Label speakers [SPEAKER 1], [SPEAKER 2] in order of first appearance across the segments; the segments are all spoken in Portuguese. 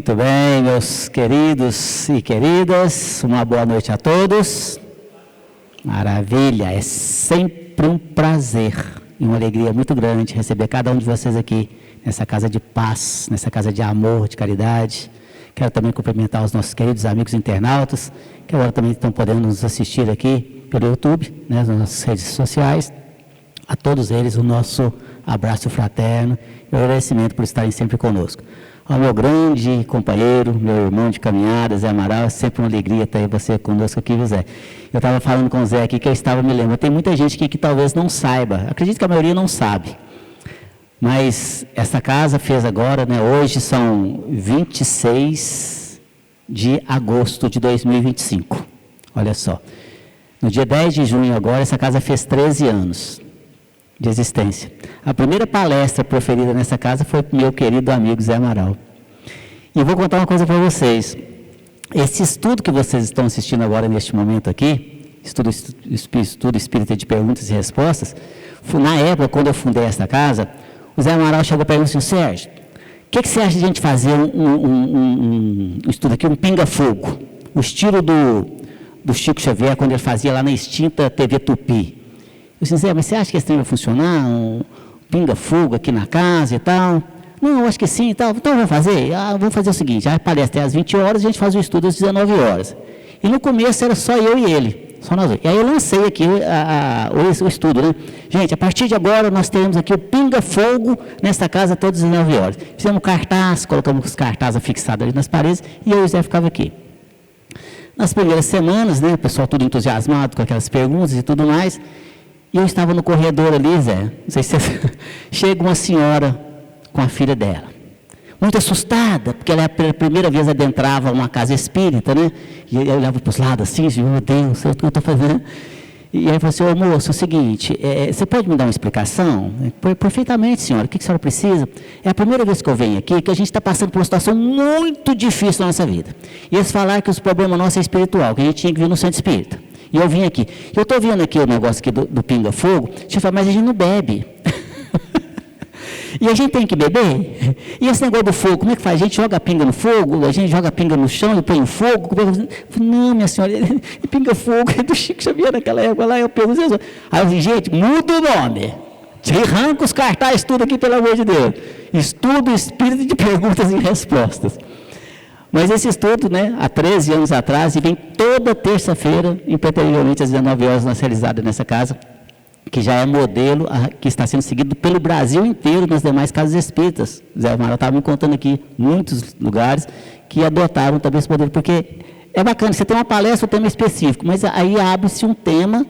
[SPEAKER 1] Muito bem, meus queridos e queridas, uma boa noite a todos. Maravilha, é sempre um prazer e uma alegria muito grande receber cada um de vocês aqui nessa casa de paz, nessa casa de amor, de caridade. Quero também cumprimentar os nossos queridos amigos internautas, que agora também estão podendo nos assistir aqui pelo YouTube, né, nas nossas redes sociais. A todos eles o nosso abraço fraterno e agradecimento por estarem sempre conosco. Ao meu grande companheiro, meu irmão de caminhada, Zé Amaral, é sempre uma alegria ter você conosco aqui, Zé. Eu estava falando com o Zé aqui que eu estava me lembrando, tem muita gente aqui que talvez não saiba, acredito que a maioria não sabe, mas essa casa fez agora, né, hoje são 26 de agosto de 2025, olha só. No dia 10 de junho agora, essa casa fez 13 anos de existência. A primeira palestra proferida nessa casa foi para o meu querido amigo Zé Amaral. E eu vou contar uma coisa para vocês. Esse estudo que vocês estão assistindo agora neste momento aqui, estudo espírita de perguntas e respostas, na época, quando eu fundei esta casa, o Zé Amaral chegou para mim e disse assim: Sérgio, o que você acha de a gente fazer um estudo aqui, um pinga-fogo? O estilo do Chico Xavier, quando ele fazia lá na extinta TV Tupi. Eu disse: Zé, mas você acha que esse trem vai funcionar? Um pinga-fogo aqui na casa e tal? Não, eu acho que sim e tal. Então vamos fazer? Vamos fazer o seguinte, a palestra é às 20 horas, a gente faz o estudo às 19 horas. E no começo era só eu e ele, só nós dois. E aí eu lancei aqui o estudo, né? Gente, a partir de agora nós teremos aqui o pinga-fogo nesta casa todas as 19 horas. Fizemos cartaz, colocamos os cartazes fixados ali nas paredes e eu e o Zé ficava aqui. Nas primeiras semanas, né, o pessoal tudo entusiasmado com aquelas perguntas e tudo mais. E eu estava no corredor ali, Zé, não sei se você... Chega uma senhora com a filha dela, muito assustada, porque ela pela primeira vez adentrava uma casa espírita, né? E eu olhava para os lados assim, meu Deus, o que eu estou fazendo? E aí falou assim: ô moço, é o seguinte, você pode me dar uma explicação? Perfeitamente, senhora, o que a senhora precisa? É a primeira vez que eu venho aqui, que a gente está passando por uma situação muito difícil na nossa vida. E eles falaram que os problemas nossos é espiritual, que a gente tinha que vir no centro espírita. E eu vim aqui. Eu estou vendo aqui o negócio aqui do pinga-fogo. Deixa eu falar, mas a gente não bebe. E a gente tem que beber? E esse negócio do fogo, como é que faz? A gente joga a pinga no fogo, a gente joga a pinga no chão e põe o fogo? Não, minha senhora, pinga-fogo é do Chico Xavier naquela época lá. Eu pergunto, aí eu disse: gente, muda o nome. Arranca os cartazes tudo aqui, pelo amor de Deus. Estudo espírito de perguntas e respostas. Mas esse estudo, né, há 13 anos atrás, e vem toda terça-feira, impreterivelmente às 19 horas, nós realizadas nessa casa, que já é modelo, que está sendo seguido pelo Brasil inteiro, nas demais casas espíritas. Zé Amaral estava me contando aqui, muitos lugares que adotaram também esse modelo, porque é bacana, você tem uma palestra, um tema específico, mas aí abre-se um tema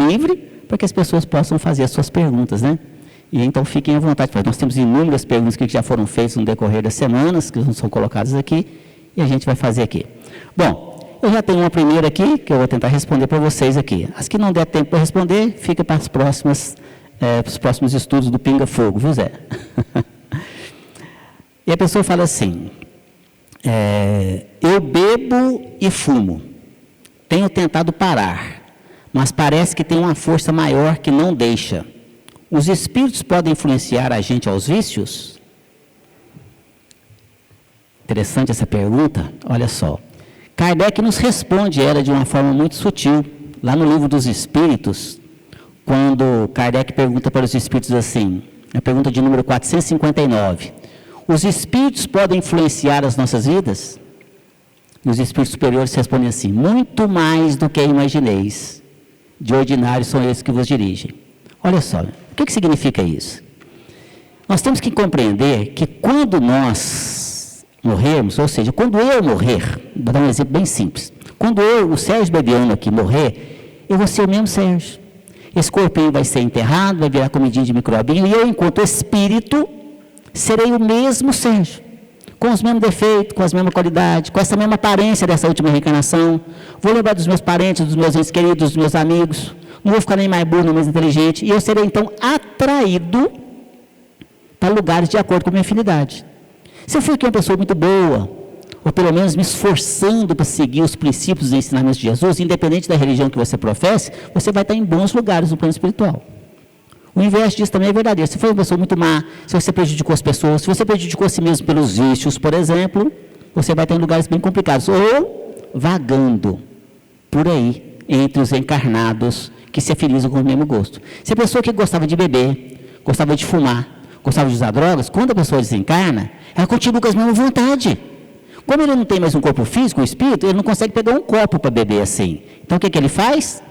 [SPEAKER 1] livre, para que as pessoas possam fazer as suas perguntas, né? E então fiquem à vontade. Nós temos inúmeras perguntas que já foram feitas no decorrer das semanas, que são colocadas aqui, e a gente vai fazer aqui. Bom, eu já tenho uma primeira aqui, que eu vou tentar responder para vocês aqui. As que não der tempo para responder, fica para os próximos estudos do pinga-fogo, viu, Zé? E a pessoa fala assim: eu bebo e fumo, tenho tentado parar, mas parece que tem uma força maior que não deixa. Os espíritos podem influenciar a gente aos vícios? Interessante essa pergunta. Olha só. Kardec nos responde ela de uma forma muito sutil. Lá no Livro dos Espíritos, quando Kardec pergunta para os espíritos assim, a pergunta de número 459. Os espíritos podem influenciar as nossas vidas? E os espíritos superiores respondem assim: muito mais do que imagineis. De ordinário são esses que vos dirigem. Olha só, o que significa isso? Nós temos que compreender que quando nós morrermos, ou seja, quando eu morrer, vou dar um exemplo bem simples, quando eu, o Sérgio Bebiano aqui, morrer, eu vou ser o mesmo Sérgio. Esse corpinho vai ser enterrado, vai virar comidinha de microbinho, e eu, enquanto espírito, serei o mesmo Sérgio, com os mesmos defeitos, com as mesmas qualidades, com essa mesma aparência dessa última reencarnação. Vou lembrar dos meus parentes, dos meus entes queridos, dos meus amigos. Não vou ficar nem mais burro, nem mais inteligente. E eu serei, então, atraído para lugares de acordo com a minha afinidade. Se eu for aqui uma pessoa muito boa, ou pelo menos me esforçando para seguir os princípios e ensinamentos de Jesus, independente da religião que você professe, você vai estar em bons lugares no plano espiritual. O inverso disso também é verdadeiro. Se for uma pessoa muito má, se você prejudicou as pessoas, se você prejudicou a si mesmo pelos vícios, por exemplo, você vai estar em lugares bem complicados, ou vagando por aí, entre os encarnados que se afinizam com o mesmo gosto. Se a pessoa que gostava de beber, gostava de fumar, gostava de usar drogas, quando a pessoa desencarna, ela continua com as mesmas vontades. Como ele não tem mais um corpo físico, um espírito, ele não consegue pegar um copo para beber assim. Então o que ele faz?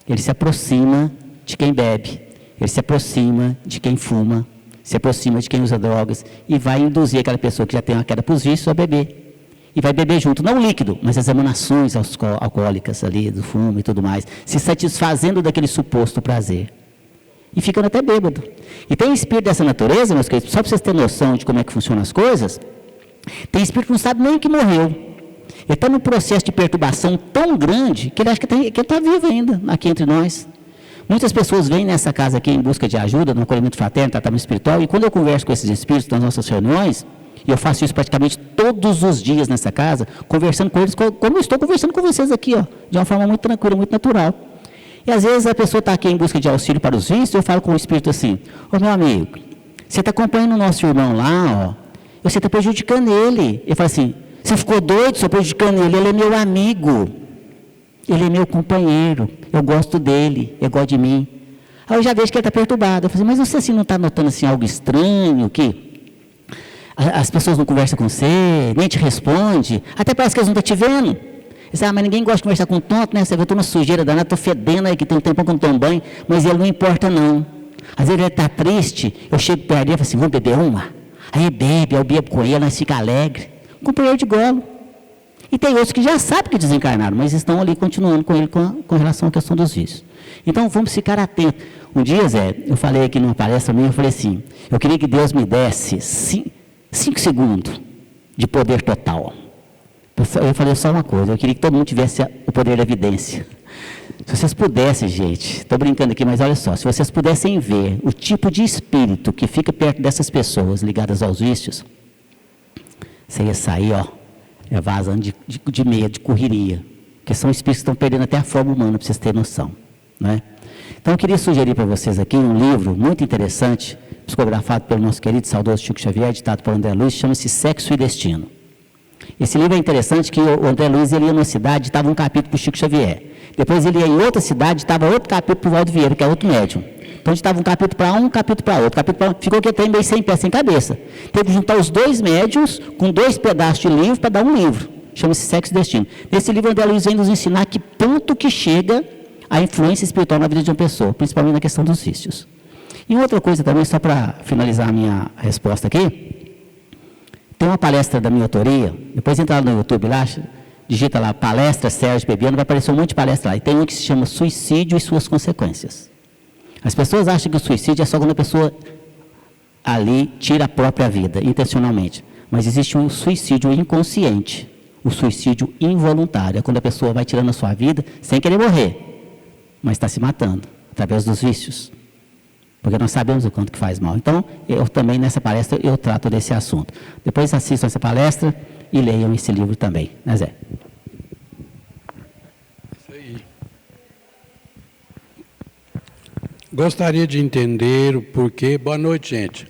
[SPEAKER 1] Ele se aproxima de quem bebe, ele se aproxima de quem fuma, se aproxima de quem usa drogas e vai induzir aquela pessoa que já tem uma queda para os vícios a beber. E vai beber junto, não o líquido, mas as emanações alcoólicas ali, do fumo e tudo mais, se satisfazendo daquele suposto prazer. E ficando até bêbado. E tem espírito dessa natureza, meus queridos, só para vocês terem noção de como é que funcionam as coisas, tem espírito que não sabe nem que morreu. Ele está num processo de perturbação tão grande que ele acha que ele está vivo ainda, aqui entre nós. Muitas pessoas vêm nessa casa aqui em busca de ajuda, no acolhimento fraterno, tratamento espiritual, e quando eu converso com esses espíritos nas nossas reuniões, e eu faço isso praticamente todos os dias nessa casa, conversando com eles, como eu estou conversando com vocês aqui, ó, de uma forma muito tranquila, muito natural. E às vezes a pessoa está aqui em busca de auxílio para os vícios, eu falo com o espírito assim: ô meu amigo, você está acompanhando o nosso irmão lá, ó, você está prejudicando ele. Ele fala assim: você ficou doido, estou prejudicando ele é meu amigo, ele é meu companheiro, eu gosto dele, ele gosta de mim. Aí eu já vejo que ele está perturbado. Eu falo assim: mas você assim, não está notando assim, algo estranho, que as pessoas não conversam com você, nem te responde, até parece que eles não estão te vendo. Diz, mas ninguém gosta de conversar com tonto, né? Você vê, eu estou na sujeira danada, estou fedendo aí, que tem um tempão que eu não tomo banho, mas ele não importa não. Às vezes ele está triste, eu chego perto dele e falo assim: vamos beber uma? Aí bebe, eu bebo com ele, nós fica alegre. Companheiro de golo. E tem outros que já sabem que desencarnaram, mas estão ali continuando com ele com relação à questão dos vícios. Então vamos ficar atentos. Um dia, Zé, eu falei aqui numa palestra minha, eu falei assim: eu queria que Deus me desse 5 segundos de poder total. Eu falei só uma coisa: eu queria que todo mundo tivesse o poder da evidência. Se vocês pudessem, gente, estou brincando aqui, mas olha só, se vocês pudessem ver o tipo de espírito que fica perto dessas pessoas ligadas aos vícios, você ia sair, ó, vazando de medo, de correria, porque são espíritos que estão perdendo até a forma humana, para vocês terem noção, né? Então eu queria sugerir para vocês aqui um livro muito interessante, psicografado pelo nosso querido saudoso Chico Xavier, editado por André Luiz, chama-se Sexo e Destino. Esse livro é interessante que o André Luiz ele ia numa cidade, estava um capítulo para o Chico Xavier. Depois ele ia em outra cidade, estava outro capítulo para o Valdo Vieira, que é outro médium. Então estava um capítulo para um capítulo para outro. Ficou que até meio sem pé, sem cabeça. Teve que juntar os 2 médiuns com 2 pedaços de livro para dar um livro. Chama-se Sexo e Destino. Nesse livro, o André Luiz vem nos ensinar que ponto que chega a influência espiritual na vida de uma pessoa, principalmente na questão dos vícios. E outra coisa também, só para finalizar a minha resposta aqui, tem uma palestra da minha autoria, depois entra lá no YouTube, lá, digita lá, palestra Sérgio Bebiano, vai aparecer um monte de palestra lá, e tem um que se chama Suicídio e Suas Consequências. As pessoas acham que o suicídio é só quando a pessoa ali tira a própria vida, intencionalmente, mas existe um suicídio inconsciente, o suicídio involuntário, é quando a pessoa vai tirando a sua vida sem querer morrer, mas está se matando, através dos vícios. Porque nós sabemos o quanto que faz mal. Então, eu também nessa palestra, eu trato desse assunto. Depois assistam essa palestra e leiam esse livro também. Né, Zé?
[SPEAKER 2] Isso aí. Gostaria de entender o porquê... Boa noite, gente.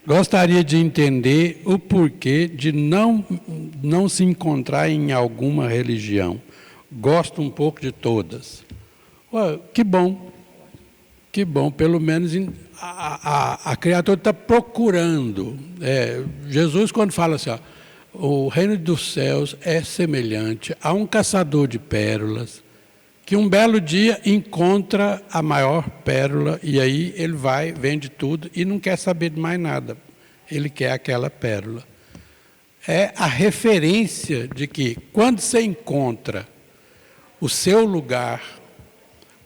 [SPEAKER 2] Gostaria de entender o porquê de não se encontrar em alguma religião. Gosto um pouco de todas. Que bom, pelo menos a criatura está procurando. Jesus, quando fala assim, ó, o reino dos céus é semelhante a um caçador de pérolas, que um belo dia encontra a maior pérola, e aí ele vai, vende tudo e não quer saber de mais nada. Ele quer aquela pérola. É a referência de que, quando você encontra o seu lugar,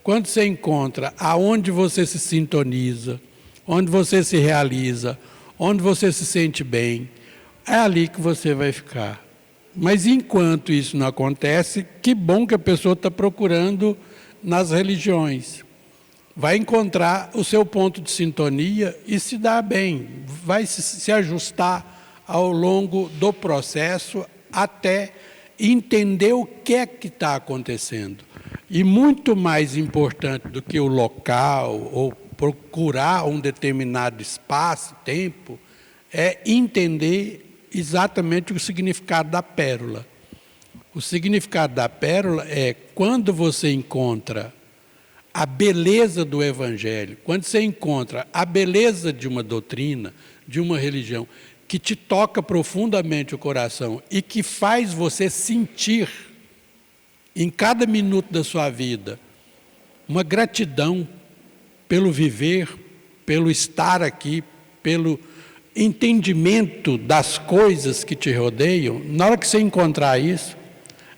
[SPEAKER 2] quando você encontra aonde você se sintoniza, onde você se realiza, onde você se sente bem, é ali que você vai ficar. Mas enquanto isso não acontece, que bom que a pessoa está procurando nas religiões. Vai encontrar o seu ponto de sintonia e se dar bem, vai se ajustar ao longo do processo até entender o que é que está acontecendo. E muito mais importante do que o local ou procurar um determinado espaço, tempo, é entender exatamente o significado da pérola. O significado da pérola é quando você encontra a beleza do Evangelho, quando você encontra a beleza de uma doutrina, de uma religião, que te toca profundamente o coração e que faz você sentir, em cada minuto da sua vida, uma gratidão pelo viver, pelo estar aqui, pelo entendimento das coisas que te rodeiam. Na hora que você encontrar isso,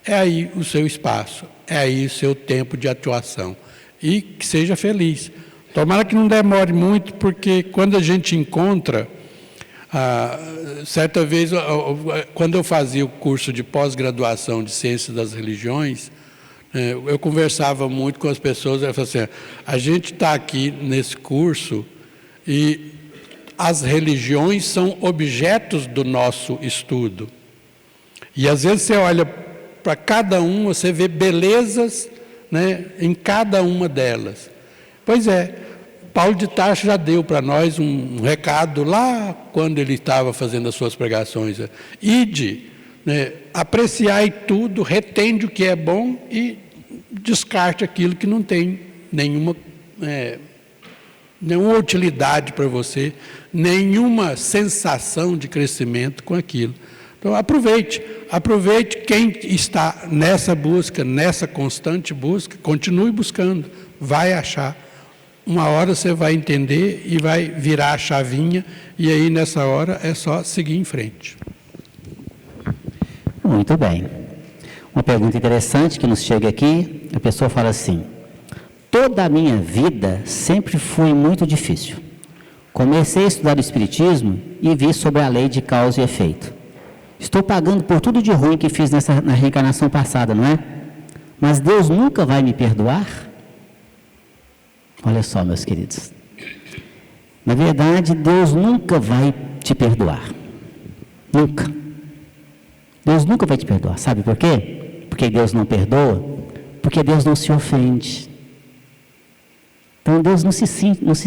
[SPEAKER 2] é aí o seu espaço, é aí o seu tempo de atuação. E que seja feliz. Tomara que não demore muito, porque quando a gente encontra... certa vez, quando eu fazia o curso de pós-graduação de Ciências das Religiões, eu conversava muito com as pessoas, eu falava assim, a gente está aqui nesse curso e as religiões são objetos do nosso estudo. E às vezes você olha para cada uma, você vê belezas, né, em cada uma delas. Pois é, Paulo de Tarso já deu para nós um recado lá quando ele estava fazendo as suas pregações. Ide, né, apreciai tudo, retende o que é bom e descarte aquilo que não tem nenhuma utilidade para você, nenhuma sensação de crescimento com aquilo. Então aproveite quem está nessa busca, nessa constante busca, continue buscando, vai achar. Uma hora você vai entender e vai virar a chavinha, e aí nessa hora é só seguir em frente.
[SPEAKER 1] Muito bem. Uma pergunta interessante que nos chega aqui, a pessoa fala assim: toda a minha vida sempre foi muito difícil. Comecei a estudar o Espiritismo e vi sobre a lei de causa e efeito. Estou pagando por tudo de ruim que fiz na reencarnação passada, não é? Mas Deus nunca vai me perdoar? Olha só, meus queridos. Na verdade, Deus nunca vai te perdoar. Nunca. Deus nunca vai te perdoar. Sabe por quê? Porque Deus não perdoa? Porque Deus não se ofende. Então, Deus não se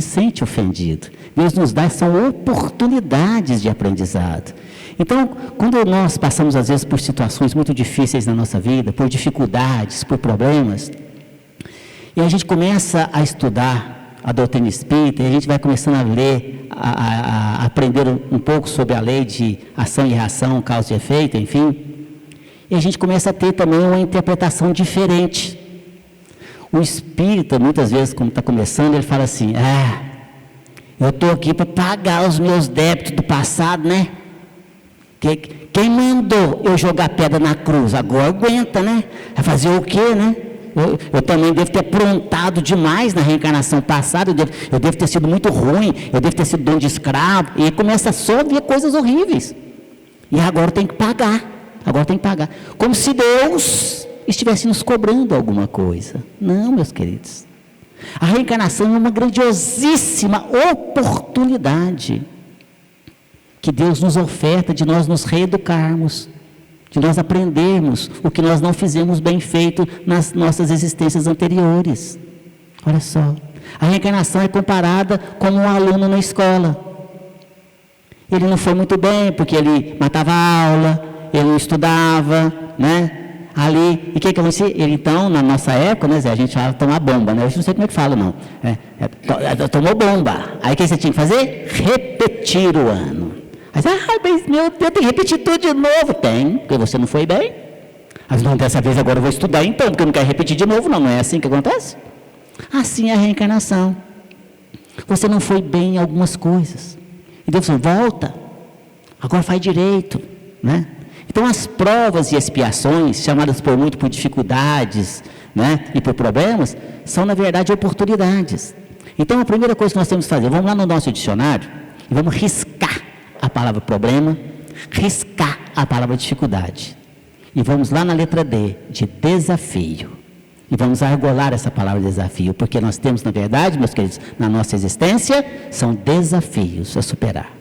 [SPEAKER 1] sente ofendido. Deus nos dá, são oportunidades de aprendizado. Então, quando nós passamos, às vezes, por situações muito difíceis na nossa vida, por dificuldades, por problemas, e a gente começa a estudar a doutrina espírita, e a gente vai começando a ler, a aprender um pouco sobre a lei de ação e reação, causa e efeito, enfim, e a gente começa a ter também uma interpretação diferente. O espírita, muitas vezes, como está começando, ele fala assim: eu estou aqui para pagar os meus débitos do passado, né? Quem mandou eu jogar pedra na cruz? Agora aguenta, né? Vai fazer o quê, né? Eu também devo ter aprontado demais na reencarnação passada, eu devo ter sido muito ruim, eu devo ter sido dono de escravo, e começa só a ver coisas horríveis. E agora tem que pagar, como se Deus estivesse nos cobrando alguma coisa. Não, meus queridos. A reencarnação é uma grandiosíssima oportunidade que Deus nos oferta de nós nos reeducarmos, de nós aprendermos o que nós não fizemos bem feito nas nossas existências anteriores. Olha só, a reencarnação é comparada como um aluno na escola. Ele não foi muito bem porque ele matava a aula, ele não estudava, né? Ali, e o que aconteceu? Ele então, na nossa época, né, Zé, a gente falava tomar bomba, né? Eu não sei como é que fala, não. Tomou bomba. Aí o que você tinha que fazer? Repetir o ano. Mas, mas meu Deus, tem que repetir tudo de novo. Tem, porque você não foi bem. Mas não, dessa vez agora eu vou estudar então, porque eu não quero repetir de novo, não. Não é assim que acontece? Assim é a reencarnação. Você não foi bem em algumas coisas. E Deus falou, volta. Agora faz direito, né? Então as provas e expiações, chamadas por muito por dificuldades, né, e por problemas, são na verdade oportunidades. Então a primeira coisa que nós temos que fazer, vamos lá no nosso dicionário e vamos riscar a palavra problema, riscar a palavra dificuldade. E vamos lá na letra D, de desafio. E vamos argolar essa palavra desafio, porque nós temos, na verdade, meus queridos, na nossa existência, são desafios a superar.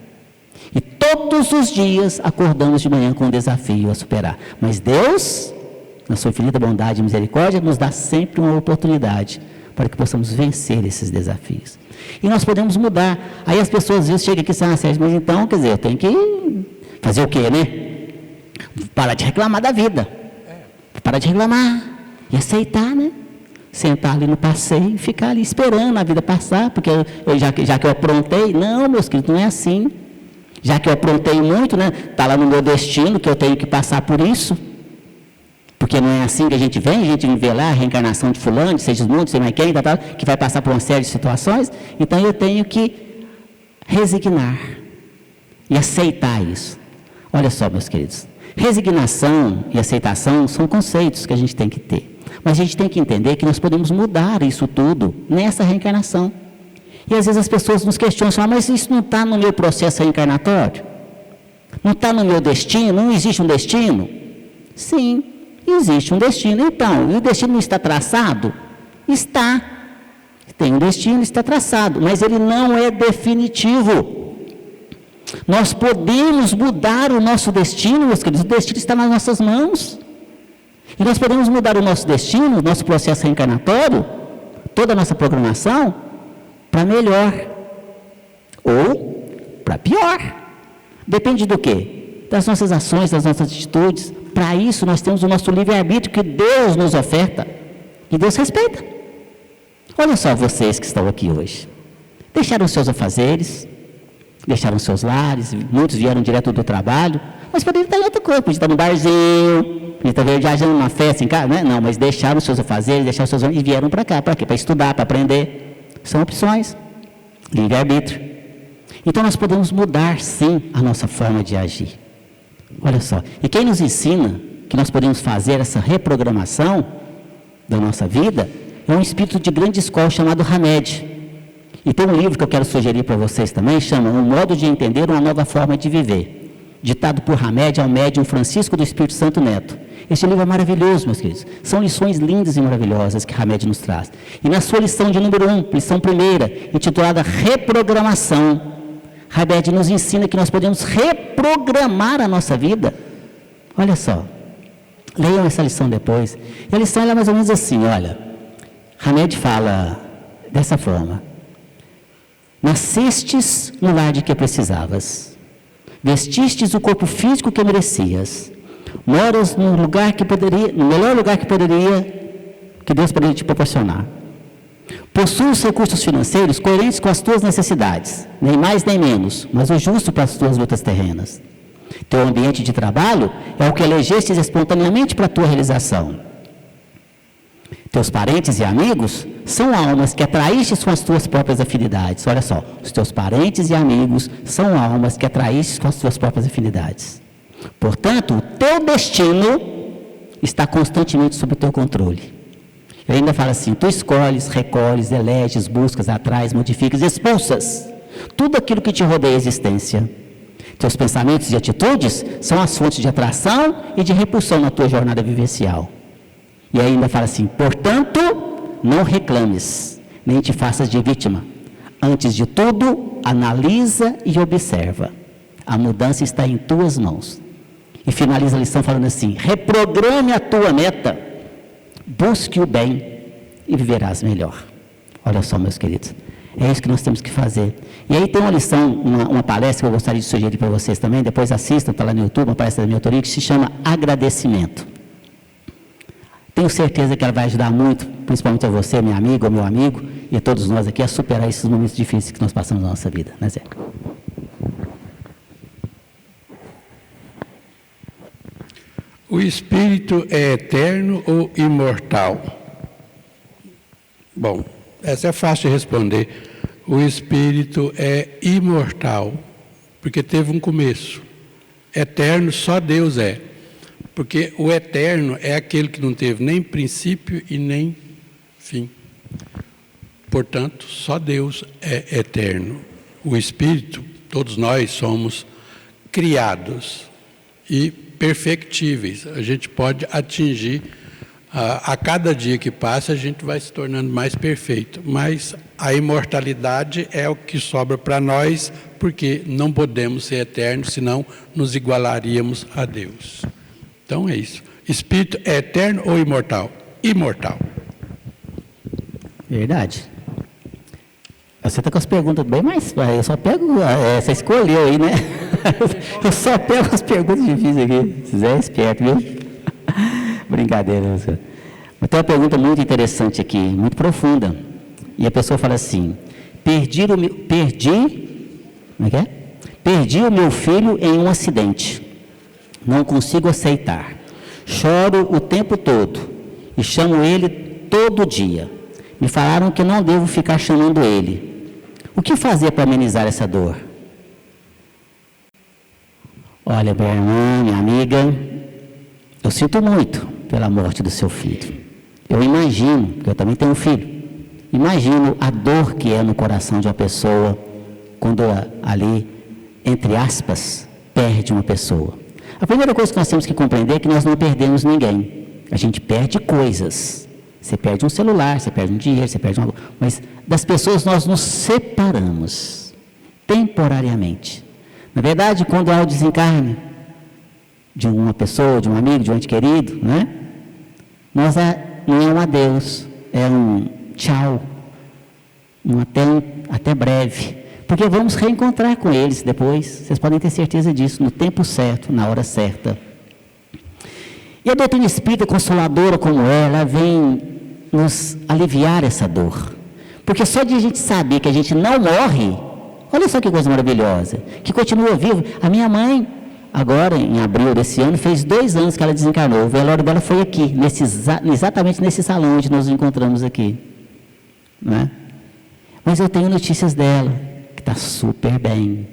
[SPEAKER 1] E todos os dias acordamos de manhã com um desafio a superar. Mas Deus, na sua infinita bondade e misericórdia, nos dá sempre uma oportunidade para que possamos vencer esses desafios. E nós podemos mudar. Aí as pessoas às vezes chegam aqui e dizem, Sérgio, mas então, quer dizer, eu tenho que fazer o quê, né? Parar de reclamar da vida. Parar de reclamar e aceitar, né? Sentar ali no passeio e ficar ali esperando a vida passar, porque já que eu aprontei, não, meus queridos, não é assim. Já que eu aprontei muito, né? Está lá no meu destino que eu tenho que passar por isso. Porque não é assim que a gente vê lá a reencarnação de fulano, de Segismundo, de sei mais quem, que vai passar por uma série de situações. Então eu tenho que resignar e aceitar isso. Olha só, meus queridos, resignação e aceitação são conceitos que a gente tem que ter. Mas a gente tem que entender que nós podemos mudar isso tudo nessa reencarnação. E às vezes as pessoas nos questionam, mas isso não está no meu processo reencarnatório? Não está no meu destino? Não existe um destino? Sim, existe um destino. Então, e o destino não está traçado? Está. Tem um destino, está traçado, mas ele não é definitivo. Nós podemos mudar o nosso destino, meus queridos, o destino está nas nossas mãos. E nós podemos mudar o nosso destino, o nosso processo reencarnatório, toda a nossa programação, para melhor ou para pior. Depende do quê? Das nossas ações, das nossas atitudes. Para isso nós temos o nosso livre-arbítrio que Deus nos oferta e Deus respeita. Olha só vocês que estão aqui hoje. Deixaram seus afazeres, deixaram seus lares, muitos vieram direto do trabalho, mas poderiam estar em outra coisa, podiam estar no barzinho, podiam estar viajando numa festa em casa, né? Não, mas deixaram seus afazeres, deixaram seus e vieram para cá. Para quê? Para estudar, para aprender. São opções, livre-arbítrio. Então nós podemos mudar sim a nossa forma de agir. Olha só, e quem nos ensina que nós podemos fazer essa reprogramação da nossa vida é um espírito de grande escola chamado Hamed. E tem um livro que eu quero sugerir para vocês também, chama Um Modo de Entender uma Nova Forma de Viver, ditado por Hamed ao médium Francisco do Espírito Santo Neto. Esse livro é maravilhoso, meus queridos. São lições lindas e maravilhosas que Hamed nos traz. E na sua lição de número 1, lição primeira, intitulada Reprogramação, Hamed nos ensina que nós podemos reprogramar a nossa vida. Olha só, leiam essa lição depois. E a lição é mais ou menos assim, olha, Hamed fala dessa forma: nascestes no lar de que precisavas, vestistes o corpo físico que merecias, moras no lugar que poderia, no melhor lugar que Deus poderia te proporcionar. Possuis os recursos financeiros coerentes com as tuas necessidades, nem mais nem menos, mas o justo para as tuas lutas terrenas. Teu ambiente de trabalho é o que elegestes espontaneamente para a tua realização. Teus parentes e amigos são almas que atraístes com as tuas próprias afinidades. Olha só, os teus parentes e amigos são almas que atraístes com as tuas próprias afinidades. Portanto, o teu destino está constantemente sob o teu controle. Ele ainda fala assim: tu escolhes, recolhes, eleges, buscas, atrás, modificas, expulsas tudo aquilo que te rodeia a existência. Teus pensamentos e atitudes são as fontes de atração e de repulsão na tua jornada vivencial. E ainda fala assim: portanto, não reclames, nem te faças de vítima. Antes de tudo, analisa e observa. A mudança está em tuas mãos. E finaliza a lição falando assim: reprograme a tua meta, busque o bem e viverás melhor. Olha só, meus queridos, é isso que nós temos que fazer. E aí tem uma lição, uma palestra que eu gostaria de sugerir para vocês também, depois assistam, está lá no YouTube, uma palestra da minha autoria, que se chama Agradecimento. Tenho certeza que ela vai ajudar muito, principalmente a você, minha amiga ou meu amigo, e a todos nós aqui, a superar esses momentos difíceis que nós passamos na nossa vida, né, Zé?
[SPEAKER 2] O espírito é eterno ou imortal? Bom, essa é fácil de responder. O espírito é imortal, porque teve um começo. Eterno só Deus é. Porque o eterno é aquele que não teve nem princípio e nem fim. Portanto, só Deus é eterno. O espírito, todos nós somos criados e perfectíveis. A gente pode atingir, a cada dia que passa, a gente vai se tornando mais perfeito. Mas a imortalidade é o que sobra para nós, porque não podemos ser eternos, senão nos igualaríamos a Deus. Então é isso. Espírito é eterno ou imortal? Imortal.
[SPEAKER 1] Verdade. Você está com as perguntas bem mais... Eu só pego... Você escolheu aí, né? Eu só pego as perguntas difíceis aqui. Você é esperto, viu? Brincadeira, senhor. Mas tem uma pergunta muito interessante aqui, muito profunda. E a pessoa fala assim: perdi o meu filho em um acidente. Não consigo aceitar. Choro o tempo todo e chamo ele todo dia. Me falaram que não devo ficar chamando ele. O que fazer para amenizar essa dor? Olha, minha irmã, minha amiga, eu sinto muito pela morte do seu filho. Eu imagino, porque eu também tenho um filho, imagino a dor que é no coração de uma pessoa quando ali, entre aspas, perde uma pessoa. A primeira coisa que nós temos que compreender é que nós não perdemos ninguém. A gente perde coisas. Você perde um celular, você perde um dinheiro, você perde uma... Mas das pessoas nós nos separamos temporariamente. Na verdade, quando há o desencarne de uma pessoa, de um amigo, de um ente querido, né? Não é um adeus, é um tchau, até breve. Porque vamos reencontrar com eles depois, vocês podem ter certeza disso, no tempo certo, na hora certa. E a doutrina espírita consoladora como ela vem nos aliviar essa dor. Porque só de a gente saber que a gente não morre, olha só que coisa maravilhosa, que continua vivo. A minha mãe, agora em abril desse ano, fez 2 anos que ela desencarnou. O velório dela foi aqui, exatamente nesse salão onde nós nos encontramos aqui. Né? Mas eu tenho notícias dela, que está super bem.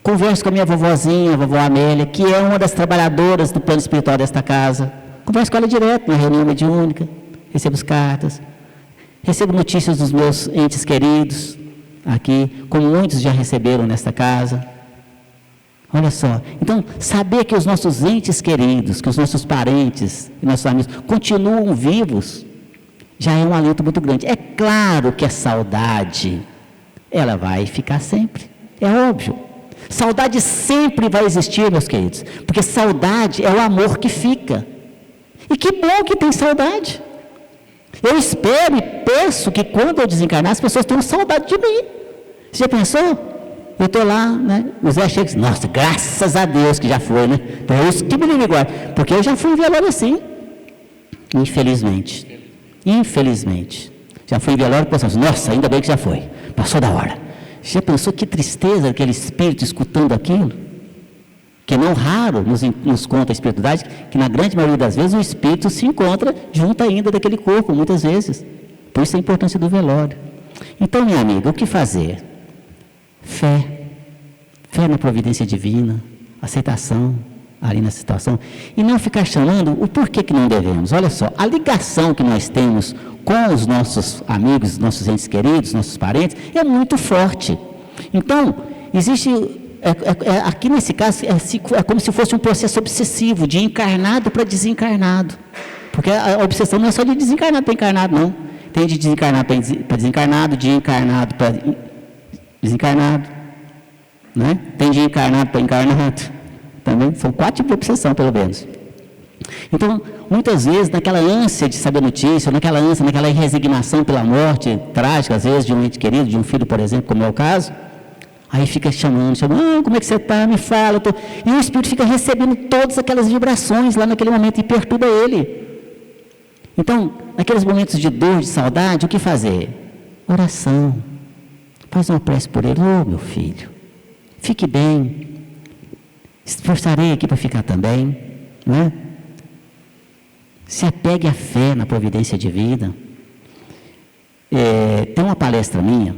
[SPEAKER 1] Converso com a minha vovozinha, a vovó Amélia, que é uma das trabalhadoras do plano espiritual desta casa. Converso com ela direto na reunião mediúnica, recebo as cartas, recebo notícias dos meus entes queridos aqui, como muitos já receberam nesta casa. Olha só, então saber que os nossos entes queridos, que os nossos parentes e nossos amigos continuam vivos, já é um alento muito grande. É claro que a saudade, ela vai ficar sempre, é óbvio. Saudade sempre vai existir, meus queridos, porque saudade é o amor que fica. E que bom que tem saudade. Eu espero e peço que quando eu desencarnar, as pessoas tenham saudade de mim. Você já pensou? Eu estou lá, né? O Zé chega e diz: nossa, graças a Deus que já foi, né? Deus que me livre agora. Porque eu já fui em velório assim. Infelizmente. Já fui em velório e pensamos: nossa, ainda bem que já foi. Passou da hora. Já pensou que tristeza aquele espírito escutando aquilo? Que não raro nos conta a espiritualidade, que na grande maioria das vezes o espírito se encontra junto ainda daquele corpo, muitas vezes. Por isso a importância do velório. Então, minha amiga, o que fazer? Fé na providência divina, aceitação ali na situação, e não ficar chamando o porquê que não devemos. Olha só, a ligação que nós temos com os nossos amigos, nossos entes queridos, nossos parentes, é muito forte. Então, existe, aqui nesse caso, é como se fosse um processo obsessivo, de encarnado para desencarnado. Porque a obsessão não é só de desencarnado para encarnado, não. Tem de desencarnado para desencarnado, de encarnado para desencarnado, né? Tem de encarnado para encarnado. Também são 4 tipos de obsessão, pelo menos. Então, muitas vezes, naquela ânsia de saber notícia, naquela ânsia, naquela resignação pela morte trágica, às vezes, de um ente querido, de um filho, por exemplo, como é o caso, aí fica chamando, como é que você está? Me fala. E o espírito fica recebendo todas aquelas vibrações lá naquele momento e perturba ele. Então, naqueles momentos de dor, de saudade, o que fazer? Oração. Faz uma prece por ele. Meu filho, fique bem. Esforçarei aqui para ficar também, né? Se apegue à fé na providência divina. Tem uma palestra minha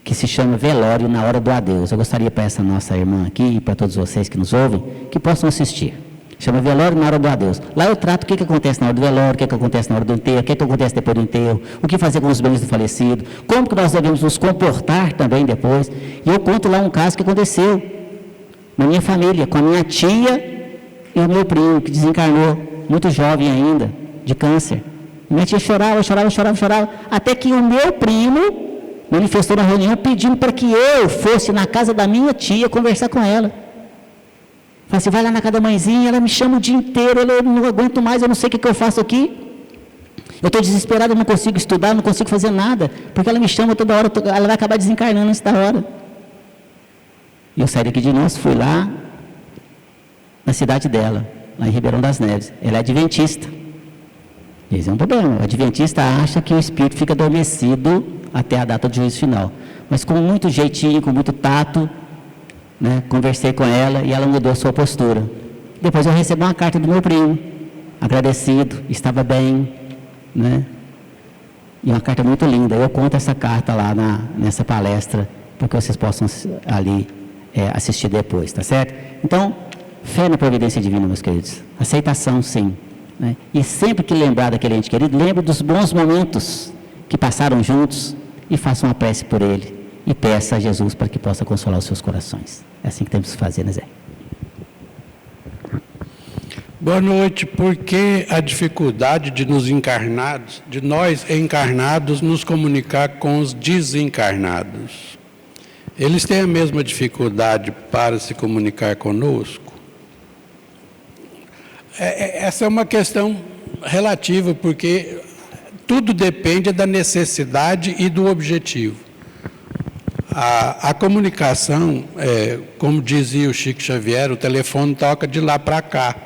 [SPEAKER 1] que se chama Velório na Hora do Adeus. Eu gostaria para essa nossa irmã aqui e para todos vocês que nos ouvem, que possam assistir. Chama Velório na Hora do Adeus. Lá eu trato o que acontece na hora do velório, o que acontece na hora do enterro, o que acontece depois do enterro, o que fazer com os bens do falecido, como que nós devemos nos comportar também depois. E eu conto lá um caso que aconteceu na minha família, com a minha tia e o meu primo, que desencarnou, muito jovem ainda, de câncer. Minha tia chorava, até que o meu primo manifestou na reunião pedindo para que eu fosse na casa da minha tia conversar com ela. Falei assim: vai lá na casa da mãezinha, ela me chama o dia inteiro, eu não aguento mais, eu não sei o que eu faço aqui. Eu estou desesperado, eu não consigo estudar, não consigo fazer nada, porque ela me chama toda hora, ela vai acabar desencarnando antes da hora. E eu saí daqui de nós, fui lá na cidade dela, lá em Ribeirão das Neves. Ela é adventista. Esse é um problema. O adventista acha que o espírito fica adormecido até a data do juízo final. Mas com muito jeitinho, com muito tato, né, conversei com ela e ela mudou a sua postura. Depois eu recebi uma carta do meu primo, agradecido, estava bem, né? E uma carta muito linda. Eu conto essa carta lá nessa palestra, para que vocês possam ali assistir depois, tá certo? Então, fé na providência divina, meus queridos. Aceitação, sim. Né? E sempre que lembrar daquele ente querido, lembre dos bons momentos que passaram juntos e faça uma prece por ele e peça a Jesus para que possa consolar os seus corações. É assim que temos que fazer, né, Zé?
[SPEAKER 2] Boa noite. Por que a dificuldade de nós encarnados, nos comunicar com os desencarnados? Eles têm a mesma dificuldade para se comunicar conosco? Essa é uma questão relativa, porque tudo depende da necessidade e do objetivo. A comunicação, como dizia o Chico Xavier, o telefone toca de lá para cá.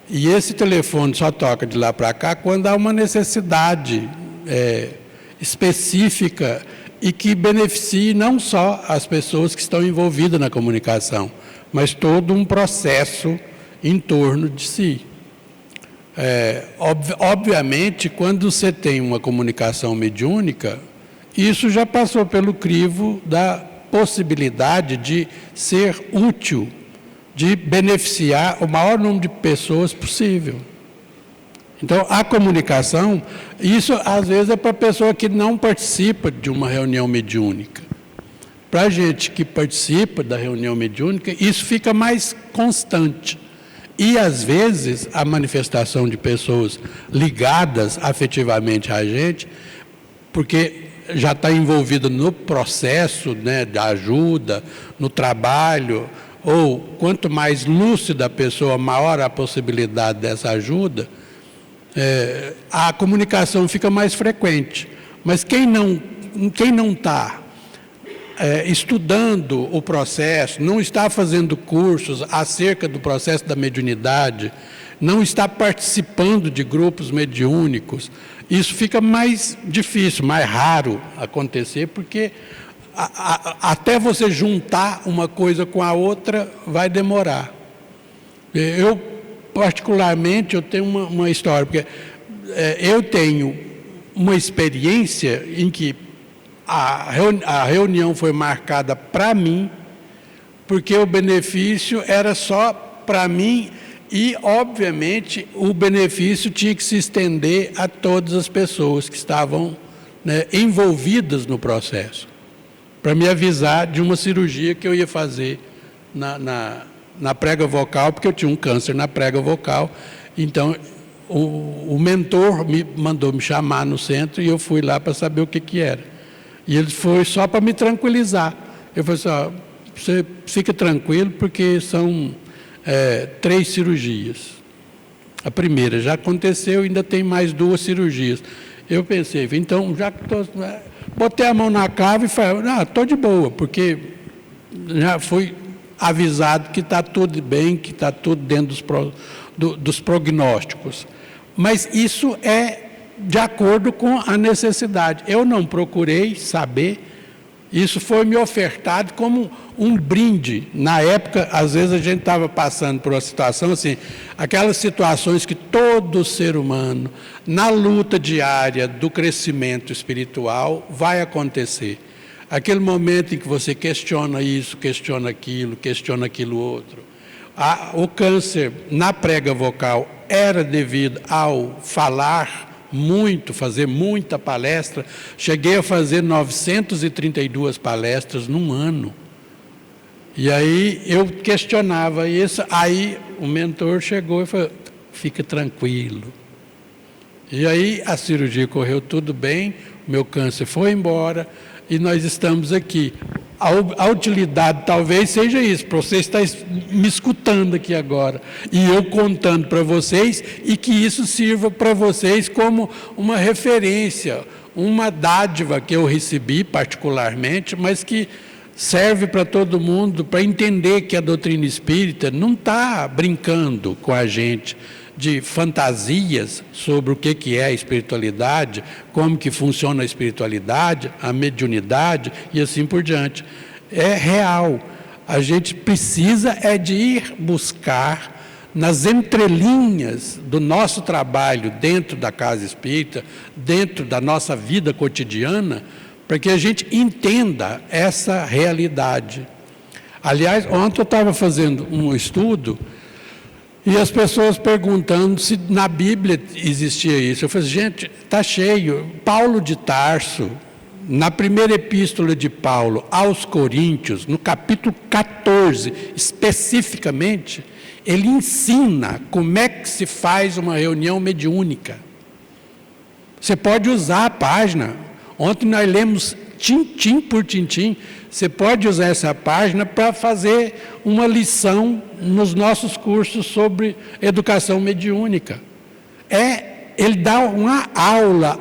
[SPEAKER 2] E esse telefone só toca de lá para cá quando há uma necessidade específica e que beneficie não só as pessoas que estão envolvidas na comunicação, mas todo um processo em torno de si. Obviamente, quando você tem uma comunicação mediúnica, isso já passou pelo crivo da possibilidade de ser útil, de beneficiar o maior número de pessoas possível. Então, a comunicação, isso às vezes é para a pessoa que não participa de uma reunião mediúnica. Para a gente que participa da reunião mediúnica, isso fica mais constante. E, às vezes, a manifestação de pessoas ligadas afetivamente a gente, porque já está envolvida no processo, né, da ajuda, no trabalho, ou quanto mais lúcida a pessoa, maior a possibilidade dessa ajuda, a comunicação fica mais frequente. Mas quem não está estudando o processo, não está fazendo cursos acerca do processo da mediunidade, não está participando de grupos mediúnicos, isso fica mais difícil, mais raro acontecer, porque até você juntar uma coisa com a outra vai demorar. Eu, particularmente, eu tenho uma história, porque eu tenho uma experiência em que a reunião foi marcada para mim, porque o benefício era só para mim e, obviamente, o benefício tinha que se estender a todas as pessoas que estavam, né, envolvidas no processo, para me avisar de uma cirurgia que eu ia fazer na prega vocal, porque eu tinha um câncer na prega vocal. Então, o mentor mandou me chamar no centro e eu fui lá para saber o que era. E ele foi só para me tranquilizar. Eu falei assim, você fica tranquilo, porque são 3 cirurgias. A primeira já aconteceu, ainda tem mais 2 cirurgias. Eu pensei, então, já que botei a mão na cava e falei, estou de boa, porque já fui avisado que está tudo bem, que está tudo dentro dos prognósticos. Mas isso é de acordo com a necessidade. Eu não procurei saber, isso foi me ofertado como um brinde. Na época, às vezes a gente estava passando por uma situação assim, aquelas situações que todo ser humano, na luta diária do crescimento espiritual, vai acontecer. Aquele momento em que você questiona isso, questiona aquilo outro. O câncer na prega vocal era devido ao falar muito, fazer muita palestra. Cheguei a fazer 932 palestras num ano. E aí eu questionava isso, aí o mentor chegou e falou, fica tranquilo. E aí a cirurgia correu tudo bem, meu câncer foi embora e nós estamos aqui. A utilidade talvez seja isso, para você estar me escutando aqui agora, e eu contando para vocês, e que isso sirva para vocês como uma referência, uma dádiva que eu recebi particularmente, mas que serve para todo mundo, para entender que a doutrina espírita não está brincando com a gente de fantasias sobre o que é a espiritualidade, como que funciona a espiritualidade, a mediunidade e assim por diante. É real. A gente precisa de ir buscar nas entrelinhas do nosso trabalho dentro da casa espírita, dentro da nossa vida cotidiana, para que a gente entenda essa realidade. Aliás, ontem eu estava fazendo um estudo e as pessoas perguntando se na Bíblia existia isso. Eu falei, gente, está cheio. Paulo de Tarso, na primeira epístola de Paulo aos Coríntios, no capítulo 14, especificamente, ele ensina como é que se faz uma reunião mediúnica. Você pode usar a página. Ontem nós lemos tintim por tintim. Você pode usar essa página para fazer uma lição nos nossos cursos sobre educação mediúnica. Ele dá uma aula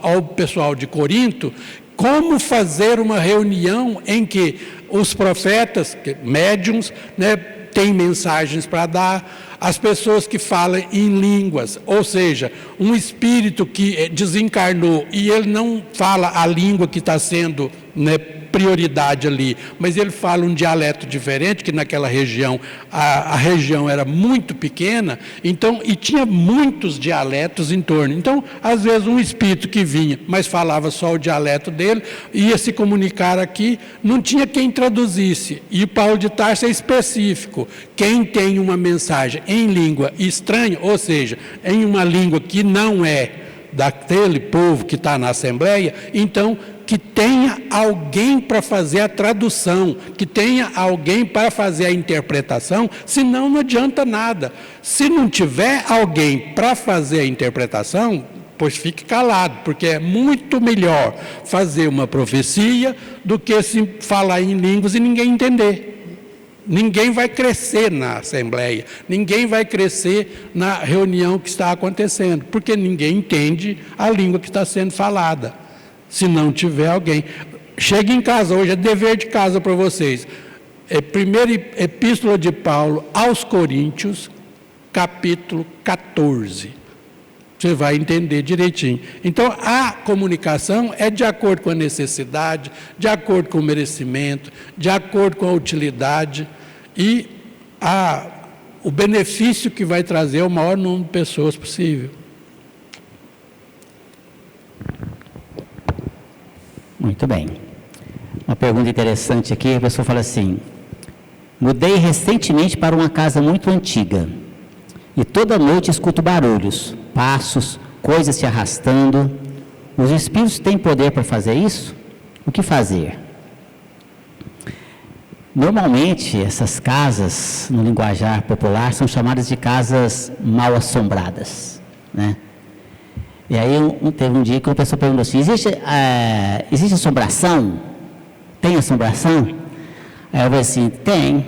[SPEAKER 2] ao pessoal de Corinto como fazer uma reunião em que os profetas, médiuns, né, têm mensagens para dar, as pessoas que falam em línguas, ou seja, um espírito que desencarnou e ele não fala a língua que está sendo, né, prioridade ali, mas ele fala um dialeto diferente, que naquela região, a região era muito pequena, então, e tinha muitos dialetos em torno. Então, às vezes, um espírito que vinha, mas falava só o dialeto dele, ia se comunicar aqui, não tinha quem traduzisse. E o Paulo de Tarso é específico. Quem tem uma mensagem em língua estranha, ou seja, em uma língua que não é daquele povo que está na Assembleia, então, que tenha alguém para fazer a tradução, que tenha alguém para fazer a interpretação, senão não adianta nada. Se não tiver alguém para fazer a interpretação, pois fique calado, porque é muito melhor fazer uma profecia do que se falar em línguas e ninguém entender. Ninguém vai crescer na Assembleia, ninguém vai crescer na reunião que está acontecendo, porque ninguém entende a língua que está sendo falada. Se não tiver alguém. Chega em casa, hoje é dever de casa para vocês. Primeira epístola de Paulo aos Coríntios, capítulo 14. Você vai entender direitinho. Então, a comunicação é de acordo com a necessidade, de acordo com o merecimento, de acordo com a utilidade e o benefício que vai trazer ao maior número de pessoas possível.
[SPEAKER 1] Muito bem. Uma pergunta interessante aqui, a pessoa fala assim: mudei recentemente para uma casa muito antiga e toda noite escuto barulhos, passos, coisas se arrastando. Os espíritos têm poder para fazer isso? O que fazer? Normalmente, essas casas, no linguajar popular, são chamadas de casas mal assombradas, né? E aí teve um dia que uma pessoa perguntou assim: existe assombração? Tem assombração? Aí eu falei assim: tem.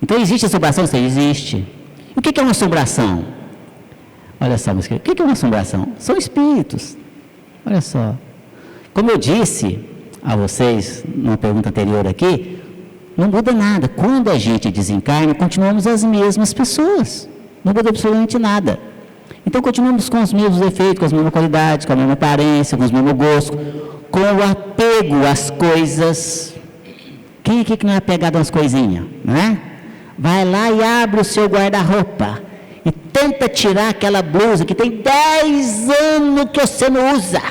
[SPEAKER 1] Então existe assombração? Sim, existe. O que é uma assombração? Olha só, meus queridos, o que é uma assombração? São espíritos. Olha só. Como eu disse a vocês numa pergunta anterior aqui, não muda nada. Quando a gente desencarna, continuamos as mesmas pessoas. Não muda absolutamente nada. Então, continuamos com os mesmos efeitos, com as mesmas qualidades, com a mesma aparência, com os mesmos gostos, com o apego às coisas. Quem aqui que não é apegado às coisinhas, não é? Vai lá e abre o seu guarda-roupa e tenta tirar aquela blusa que tem 10 anos que você não usa.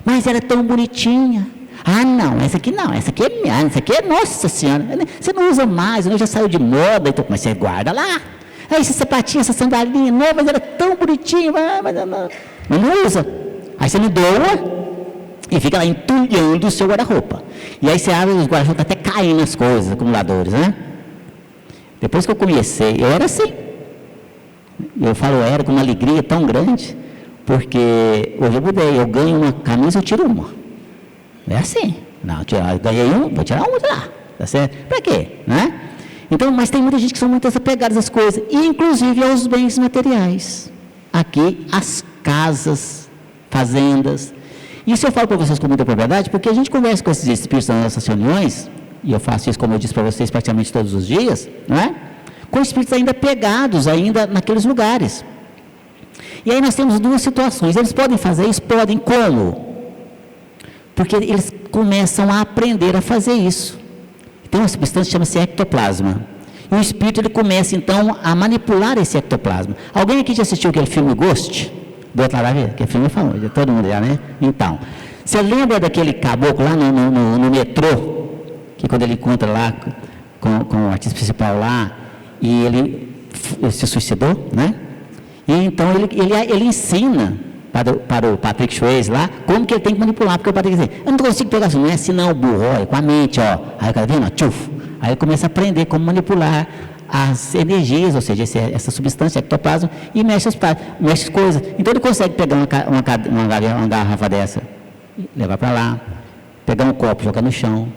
[SPEAKER 1] Mas ela é tão bonitinha. Ah, não, essa aqui não, essa aqui é minha, essa aqui é nossa senhora. Você não usa mais, já saiu de moda, então, mas você guarda lá. Aí esse sapatinho, essa sandalinha nova, mas era tão bonitinho, mas não usa. Aí você não doa e fica lá entulhando o seu guarda-roupa. E aí você abre os guarda-roupa até caindo as coisas, acumuladores, né? Depois que eu comecei, eu era assim. Eu falo era com uma alegria tão grande, porque hoje eu mudei, eu ganho uma camisa, eu tiro uma. É assim. Não, ganhei um, vou tirar um de lá. Tá certo? Para quê? Né? Então, mas tem muita gente que são muito apegadas às coisas, e inclusive aos bens materiais. Aqui, as casas, fazendas. Isso eu falo para vocês com muita propriedade, porque a gente conversa com esses espíritos nas nossas reuniões, e eu faço isso, como eu disse para vocês, praticamente todos os dias, não é? Com espíritos ainda pegados, ainda naqueles lugares. E aí nós temos duas situações. Eles podem fazer isso? Podem. Como? Porque eles começam a aprender a fazer isso. Tem uma substância que chama-se ectoplasma. E o espírito ele começa então a manipular esse ectoplasma. Alguém aqui já assistiu aquele filme Ghost? Do outro lado, que é filme famoso, de todo mundo já, né? Então, você lembra daquele caboclo lá no metrô? Que quando ele encontra lá com o artista principal lá, e ele se suicidou, né? E então ele ensina para o Patrick Swayze lá, como que ele tem que manipular, porque o Patrick diz, eu não consigo pegar assim, não é assim não, burro, olha, com a mente, ó. Aí o cara vem, ó, tchuf. Aí ele começa a aprender como manipular as energias, ou seja, essa substância, ectoplasma, e mexe as coisas. Então ele consegue pegar uma garrafa dessa, levar para lá, pegar um copo, jogar no chão,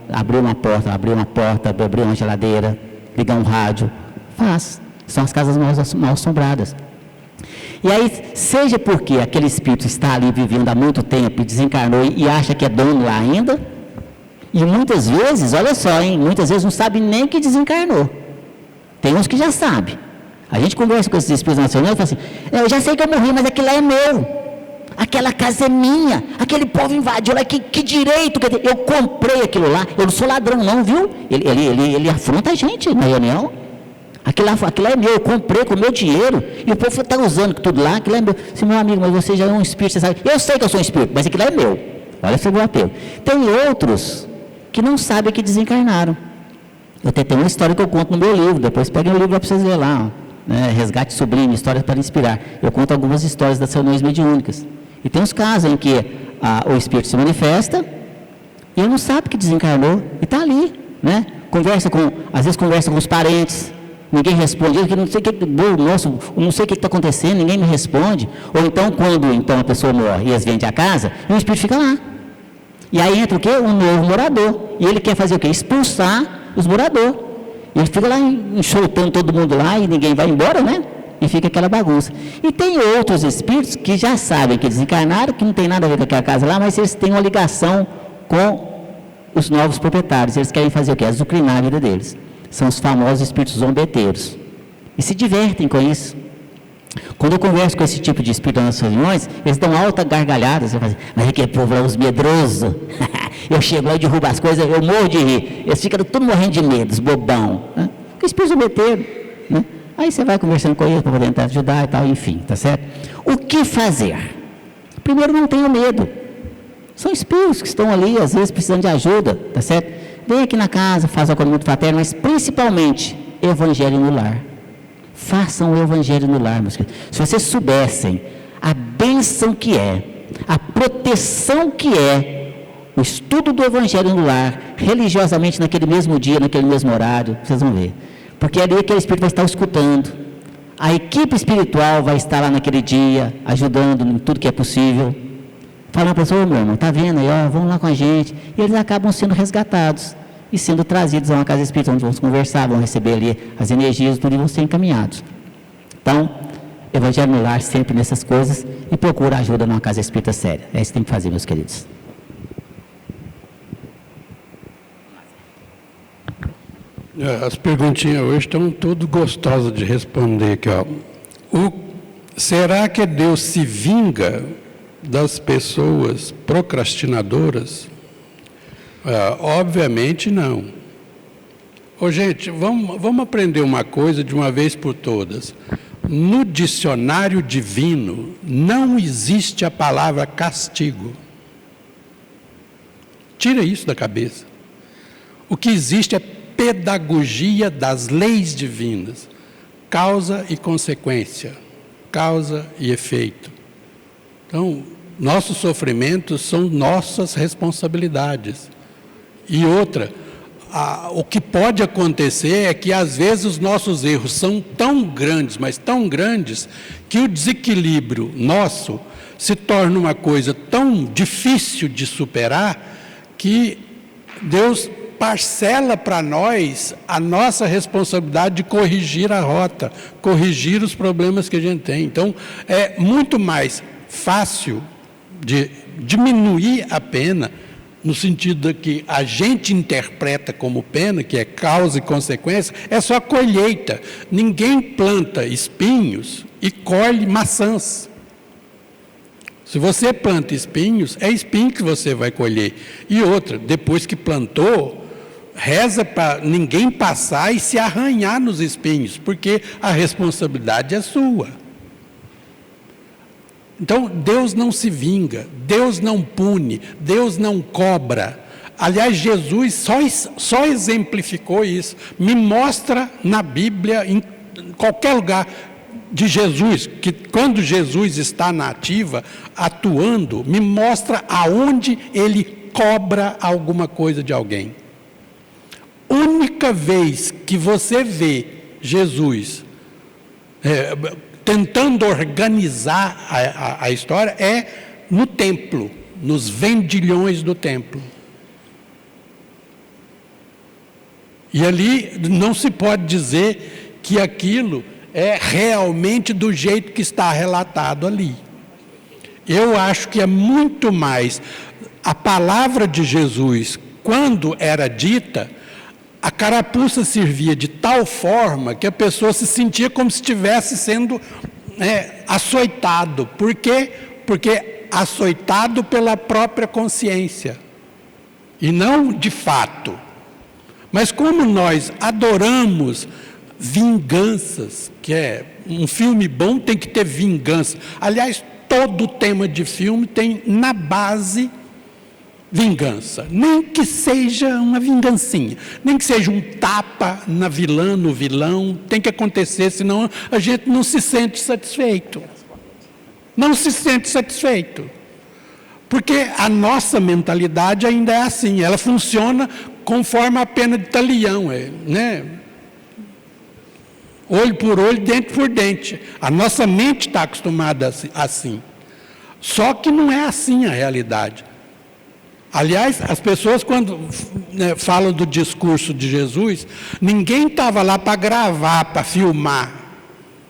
[SPEAKER 1] abrir uma porta, abrir uma geladeira, ligar um rádio, faz. São as casas mal assombradas. E aí, seja porque aquele espírito está ali vivendo há muito tempo e desencarnou e acha que é dono lá ainda, e muitas vezes, olha só, muitas vezes não sabe nem que desencarnou. Tem uns que já sabem. A gente conversa com esses espíritos nacionais e fala assim, eu já sei que eu morri, mas aquilo lá é meu. Aquela casa é minha. Aquele povo invadiu lá, que direito, eu comprei aquilo lá. Eu não sou ladrão não, viu? Ele afronta a gente na reunião. Aquilo lá é meu, eu comprei com o meu dinheiro, e o povo está usando tudo lá, aquilo é meu. Se meu amigo, mas você já é um espírito, você sabe. Eu sei que eu sou um espírito, mas aquilo lá é meu. Olha o apelo. Tem outros que não sabem que desencarnaram. Eu tenho uma história que eu conto no meu livro, depois peguem o livro para vocês verem lá, né? Resgate Sublime, Histórias para Inspirar. Eu conto algumas histórias das reuniões mediúnicas. E tem os casos em que o espírito se manifesta e ele não sabe que desencarnou e está ali, né? Às vezes conversa com os parentes, ninguém responde, eu não sei o que está acontecendo, ninguém me responde. Ou então, quando a pessoa morre e eles vendem a casa, e o espírito fica lá. E aí entra o quê? Um novo morador. E ele quer fazer o quê? Expulsar os moradores. E ele fica lá enxoutando todo mundo lá e ninguém vai embora, né? E fica aquela bagunça. E tem outros espíritos que já sabem que desencarnaram, que não tem nada a ver com aquela casa lá, mas eles têm uma ligação com os novos proprietários. Eles querem fazer o quê? Azucrinar a vida deles. São os famosos espíritos zombeteiros. E se divertem com isso. Quando eu converso com esse tipo de espírito nas reuniões, eles dão alta gargalhada. Você fala assim, mas é que povo é uns medrosos. Eu chego lá e derrubo as coisas, eu morro de rir. Eles ficam tudo morrendo de medo, os bobão. Né? Porque espírito zombeteiro, né? Aí você vai conversando com eles para poder tentar ajudar e tal, enfim, tá certo? O que fazer? Primeiro, não tenha medo. São espíritos que estão ali, às vezes, precisando de ajuda, tá certo? Vem aqui na casa, faz o acolhimento fraterno, mas principalmente, evangelho no lar. Façam o evangelho no lar, meus queridos. Se vocês soubessem a bênção que é, a proteção que é, o estudo do evangelho no lar, religiosamente naquele mesmo dia, naquele mesmo horário, vocês vão ver. Porque ali aquele espírito vai estar escutando. A equipe espiritual vai estar lá naquele dia, ajudando em tudo que é possível. Fala para a pessoa, meu irmão, está vendo aí, ó, vão lá com a gente. E eles acabam sendo resgatados e sendo trazidos a uma casa espírita, onde vão conversar, vão receber ali as energias, tudo, e vão ser encaminhados. Então, evangelho no lar sempre nessas coisas e procura ajuda numa casa espírita séria. É isso que tem que fazer, meus queridos.
[SPEAKER 2] As perguntinhas hoje estão tudo gostosas de responder aqui, ó. Será que Deus se vinga das pessoas procrastinadoras? Obviamente não. Gente, vamos aprender uma coisa de uma vez por todas. No dicionário divino não existe a palavra castigo. Tira isso da cabeça. O que existe é pedagogia das leis divinas, causa e consequência, causa e efeito. Então, nossos sofrimentos são nossas responsabilidades. E outra, o que pode acontecer é que às vezes os nossos erros são tão grandes, mas tão grandes, que o desequilíbrio nosso se torna uma coisa tão difícil de superar, que Deus parcela para nós a nossa responsabilidade de corrigir a rota, corrigir os problemas que a gente tem. Então, é muito mais fácil de diminuir a pena, no sentido de que a gente interpreta como pena, que é causa e consequência, é só colheita. Ninguém planta espinhos e colhe maçãs. Se você planta espinhos, é espinho que você vai colher. E outra, depois que plantou, reza para ninguém passar e se arranhar nos espinhos, porque a responsabilidade é sua. Então, Deus não se vinga, Deus não pune, Deus não cobra. Aliás, Jesus só exemplificou isso. Me mostra na Bíblia, em qualquer lugar de Jesus, que quando Jesus está na ativa, atuando, me mostra aonde ele cobra alguma coisa de alguém. Única vez que você vê Jesus tentando organizar a história é no templo, nos vendilhões do templo. E ali não se pode dizer que aquilo é realmente do jeito que está relatado ali. Eu acho que é muito mais a palavra de Jesus, quando era dita, a carapuça servia de tal forma que a pessoa se sentia como se estivesse sendo açoitado. Por quê? Porque açoitado pela própria consciência, e não de fato. Mas como nós adoramos vinganças, que é um filme bom tem que ter vingança. Aliás, todo tema de filme tem na base vingança. Nem que seja uma vingancinha, nem que seja um tapa na vilã, no vilão, tem que acontecer, senão a gente não se sente satisfeito. Não se sente satisfeito. Porque a nossa mentalidade ainda é assim, ela funciona conforme a pena de talião, né? Olho por olho, dente por dente. A nossa mente está acostumada assim. Só que não é assim a realidade. Aliás, as pessoas quando falam do discurso de Jesus, ninguém estava lá para gravar, para filmar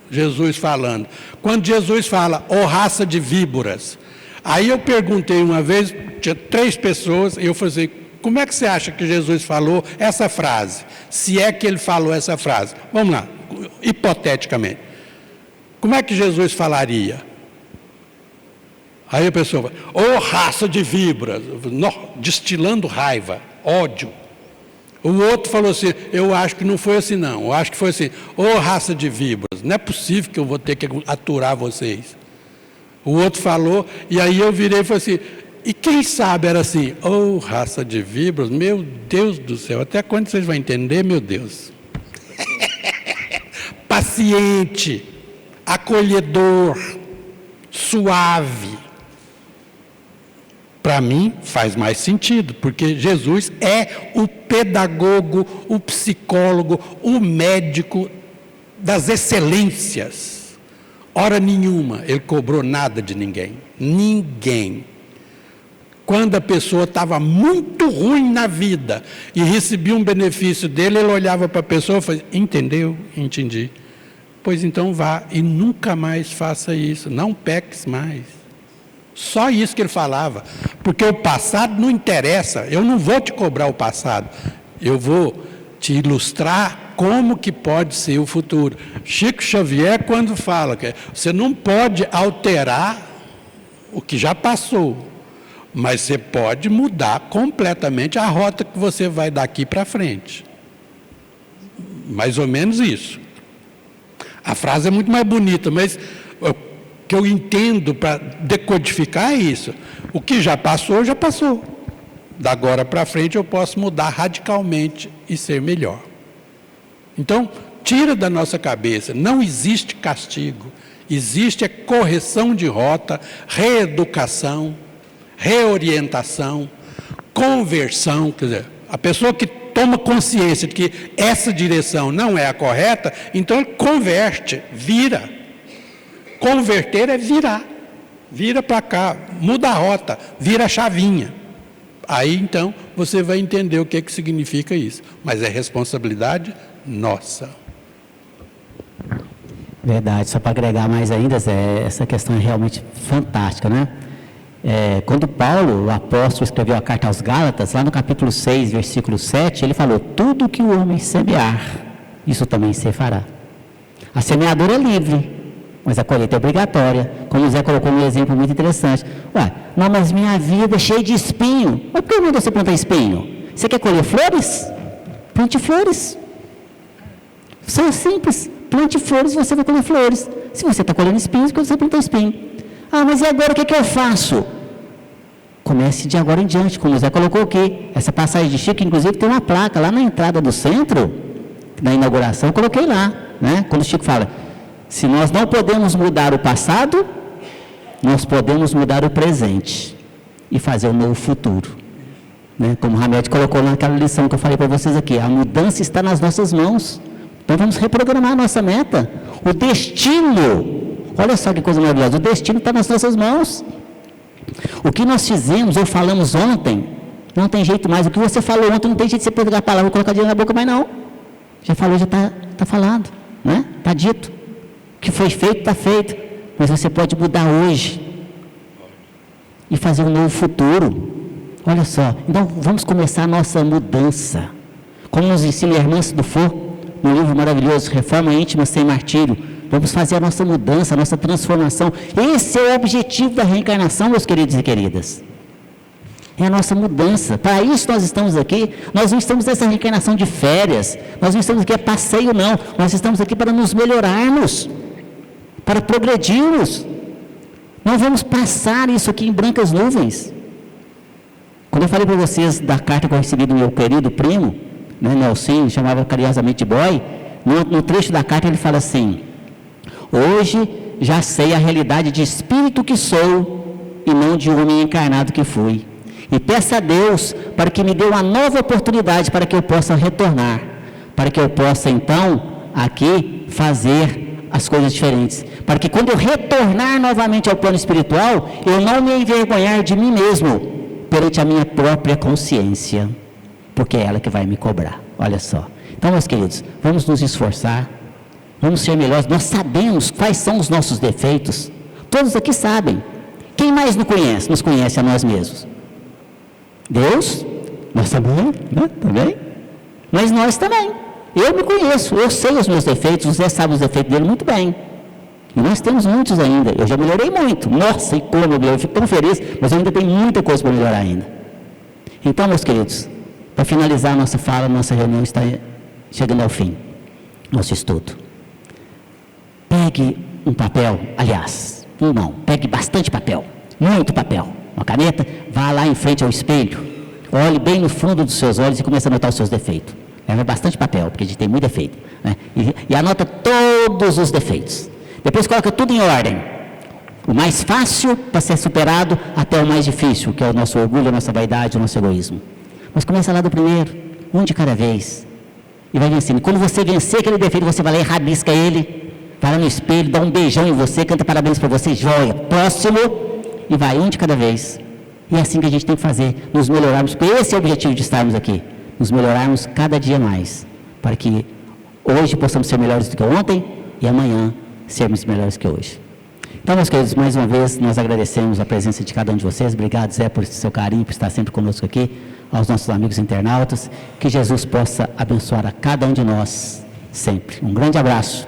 [SPEAKER 2] Jesus falando. Quando Jesus fala, ó raça de víboras, aí eu perguntei uma vez, tinha 3 pessoas, e eu falei assim, como é que você acha que Jesus falou essa frase? Se é que ele falou essa frase. Vamos lá, hipoteticamente. Como é que Jesus falaria? Aí a pessoa fala, ô raça de víboras, destilando raiva, ódio. O outro falou assim, eu acho que não foi assim não, eu acho que foi assim, ô raça de víboras, não é possível que eu vou ter que aturar vocês. O outro falou, e aí eu virei e falei assim, e quem sabe era assim, ô raça de víboras, meu Deus do céu, até quando vocês vão entender, meu Deus? Paciente, acolhedor, suave. Para mim, faz mais sentido, porque Jesus é o pedagogo, o psicólogo, o médico das excelências. Hora nenhuma ele cobrou nada de ninguém. Ninguém. Quando a pessoa estava muito ruim na vida e recebia um benefício dele, ele olhava para a pessoa e falava, entendeu? Entendi. Pois então vá e nunca mais faça isso, não peques mais. Só isso que ele falava, porque o passado não interessa, eu não vou te cobrar o passado, eu vou te ilustrar como que pode ser o futuro. Chico Xavier, quando fala que você não pode alterar o que já passou, mas você pode mudar completamente a rota que você vai daqui para frente. Mais ou menos isso. A frase é muito mais bonita, mas o que eu entendo para decodificar é isso. O que já passou, já passou. Da agora para frente eu posso mudar radicalmente e ser melhor. Então, tira da nossa cabeça, não existe castigo, existe a correção de rota, reeducação, reorientação, conversão, quer dizer, a pessoa que toma consciência de que essa direção não é a correta, então ele converte, vira. Converter é virar. Vira para cá, muda a rota, vira a chavinha. Aí então você vai entender o que significa isso. Mas é responsabilidade nossa.
[SPEAKER 1] Verdade, só para agregar mais ainda, Zé, essa questão é realmente fantástica, né? Quando Paulo, o apóstolo, escreveu a carta aos Gálatas, lá no capítulo 6, versículo 7, ele falou: tudo que o homem semear, isso também se fará. A semeadura é livre, mas a colheita é obrigatória. Como o Zé colocou um exemplo muito interessante. Ué, não, mas minha vida é cheia de espinho. Mas por que não você planta espinho? Você quer colher flores? Plante flores. Isso é simples. Plante flores e você vai colher flores. Se você está colhendo espinhos, você planta espinho. Ah, mas e agora o que eu faço? Comece de agora em diante, como o Zé colocou aqui. Essa passagem de Chico, inclusive, tem uma placa lá na entrada do centro, na inauguração, eu coloquei lá, né? Quando o Chico fala: se nós não podemos mudar o passado, nós podemos mudar o presente e fazer um novo futuro, né? Como o Hamed colocou naquela lição que eu falei para vocês aqui, a mudança está nas nossas mãos. Então vamos reprogramar a nossa meta. O destino, olha só que coisa maravilhosa, o destino está nas nossas mãos. O que nós fizemos ou falamos ontem, não tem jeito mais. O que você falou ontem, não tem jeito de você pegar a palavra e colocar dinheiro na boca, mas não. Já falou, já está falado, né? Está dito. O que foi feito, está feito. Mas você pode mudar hoje e fazer um novo futuro. Olha só, então vamos começar a nossa mudança. Como nos ensina a irmã Dufour, no livro maravilhoso, Reforma Íntima Sem Martírio. Vamos fazer a nossa mudança, a nossa transformação. Esse é o objetivo da reencarnação, meus queridos e queridas. É a nossa mudança. Para isso nós estamos aqui. Nós não estamos nessa reencarnação de férias. Nós não estamos aqui a passeio, não. Nós estamos aqui para nos melhorarmos, para progredirmos. Não vamos passar isso aqui em brancas nuvens. Quando eu falei para vocês da carta que eu recebi do meu querido primo, né, Nelson, chamava carinhosamente de boy, no trecho da carta ele fala assim: hoje já sei a realidade de espírito que sou e não de homem encarnado que fui. E peço a Deus para que me dê uma nova oportunidade para que eu possa retornar, para que eu possa então aqui fazer as coisas diferentes, para que quando eu retornar novamente ao plano espiritual, eu não me envergonhar de mim mesmo perante a minha própria consciência, porque é ela que vai me cobrar. Olha só. Então, meus queridos, vamos nos esforçar, vamos ser melhores. Nós sabemos quais são os nossos defeitos. Todos aqui sabem. Quem mais nos conhece a nós mesmos? Deus, nossa mãe, né? Também. Mas nós também. Eu me conheço, eu sei os meus defeitos, o Zé sabe os defeitos dele muito bem. E nós temos muitos ainda. Eu já melhorei muito. Nossa, e como eu fico tão feliz, mas eu ainda tenho muita coisa para melhorar ainda. Então, meus queridos, para finalizar a nossa fala, nossa reunião está chegando ao fim, nosso estudo. Pegue um papel, aliás, pegue bastante papel, muito papel, uma caneta, vá lá em frente ao espelho, olhe bem no fundo dos seus olhos e comece a anotar os seus defeitos. Leva bastante papel, porque a gente tem muito defeito, né? E anota todos os defeitos. Depois coloca tudo em ordem. O mais fácil para ser superado até o mais difícil, que é o nosso orgulho, a nossa vaidade, o nosso egoísmo. Mas começa lá do primeiro, um de cada vez. E vai vencendo. Quando você vencer aquele defeito, você vai lá e rabisca ele, vai lá no espelho, dá um beijão em você, canta parabéns para você, joia, próximo, e vai um de cada vez. E é assim que a gente tem que fazer, nos melhorarmos, porque esse é o objetivo de estarmos aqui, nos melhorarmos cada dia mais, para que hoje possamos ser melhores do que ontem e amanhã sermos melhores que hoje. Então, meus queridos, mais uma vez, nós agradecemos a presença de cada um de vocês. Obrigado, Zé, por seu carinho, por estar sempre conosco aqui, aos nossos amigos internautas. Que Jesus possa abençoar a cada um de nós sempre. Um grande abraço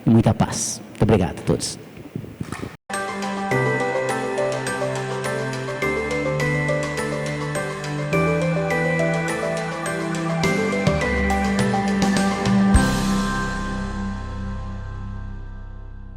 [SPEAKER 1] e muita paz. Muito obrigado a todos.